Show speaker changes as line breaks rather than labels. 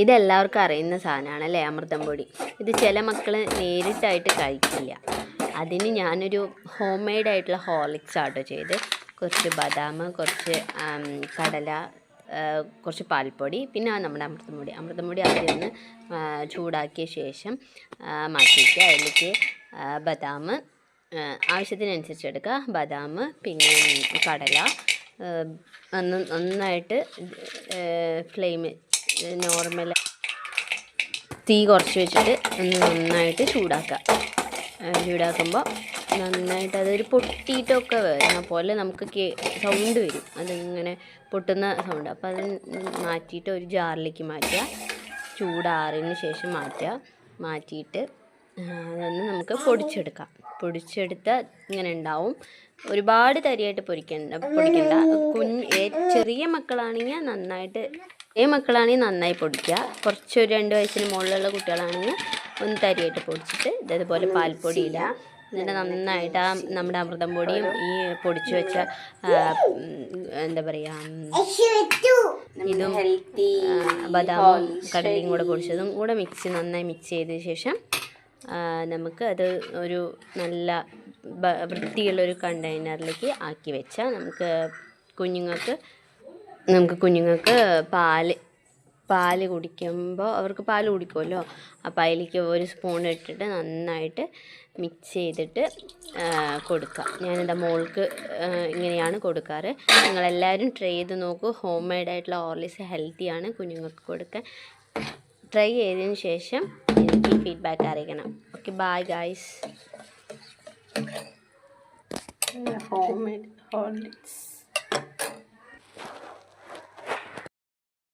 ഇതെല്ലാവർക്കും അറിയുന്ന സാധനമാണ് അല്ലേ, അമൃതം പൊടി. ഇത് ചില മക്കൾ നേരിട്ടായിട്ട് കഴിക്കില്ല. അതിന് ഞാനൊരു ഹോം മെയ്ഡായിട്ടുള്ള ഹോർലിക്സ് ആട്ടോ ചെയ്ത്. കുറച്ച് ബദാം, കുറച്ച് കടല, കുറച്ച് പാൽപ്പൊടി, പിന്നെ നമ്മുടെ അമൃതം പൊടി ആദ്യം ഒന്ന് ചൂടാക്കിയ ശേഷം മാറ്റിയിട്ട് അതിലേക്ക് ബദാം ആവശ്യത്തിനനുസരിച്ച് എടുക്കുക. ബദാം, പിന്നെ കടല നന്നായിട്ട് ഫ്ലെയിം നോർമൽ തീ കുറച്ച് വെച്ചിട്ട് നന്നായിട്ട് ചൂടാക്കുമ്പോൾ നന്നായിട്ട് അതൊരു പൊട്ടിയിട്ടൊക്കെ വരുന്ന പോലെ നമുക്ക് സൗണ്ട് വരും, അതിങ്ങനെ പൊട്ടുന്ന സൗണ്ട്. അപ്പോൾ അത് മാറ്റിയിട്ട് ഒരു ജാറിലേക്ക് മാറ്റുക. ചൂടാറിന് ശേഷം മാറ്റിയിട്ട് അതൊന്ന് നമുക്ക് പൊടിച്ചെടുത്താൽ ഇങ്ങനെ ഉണ്ടാവും. ഒരുപാട് തരിയായിട്ട് പൊടിക്കണ്ട. ചെറിയ മക്കളാണെങ്കിൽ നന്നായി പൊടിക്കുക. കുറച്ച് ഒരു 2 വയസ്സിന് മുകളിലുള്ള കുട്ടികളാണെങ്കിൽ ഒന്ന് തരിയായിട്ട് പൊടിച്ചിട്ട് ഇതേപോലെ പാൽപ്പൊടി ഇടുക. എന്നിട്ട് നന്നായിട്ട് നമ്മുടെ അമൃതം പൊടിയും ഈ പൊടിച്ചു വെച്ച എന്താ പറയുക ഇതും ബദാമും കടലയും കൂടെ പൊടിച്ചതും കൂടെ നന്നായി മിക്സ് ചെയ്ത ശേഷം നമുക്ക് അത് ഒരു നല്ല വൃത്തിയുള്ളൊരു കണ്ടെയ്നറിലേക്ക് ആക്കി വെച്ചാൽ നമുക്ക് കുഞ്ഞുങ്ങൾക്ക് പാല് കുടിക്കുമ്പോൾ അവർക്ക് പാല് കുടിക്കുമല്ലോ, അപ്പോൾ അതിലേക്ക് ഒരു സ്പൂൺ ഇട്ടിട്ട് നന്നായിട്ട് മിക്സ് ചെയ്തിട്ട് കൊടുക്കുക. ഞാനെൻ്റെ മോൾക്ക് ഇങ്ങനെയാണ് കൊടുക്കാറ്. നിങ്ങളെല്ലാവരും ട്രൈ ചെയ്ത് നോക്കൂ. ഹോം മെയ്ഡായിട്ടുള്ള ഹോർലിക്സ് ഹെൽത്തിയാണ്, കുഞ്ഞുങ്ങൾക്ക് കൊടുക്കാൻ. ട്രൈ ചെയ്തതിന് ശേഷം എനിക്ക് ഫീഡ്ബാക്ക് അറിയിക്കണം. Okay, bye guys.
Home made Horlicks.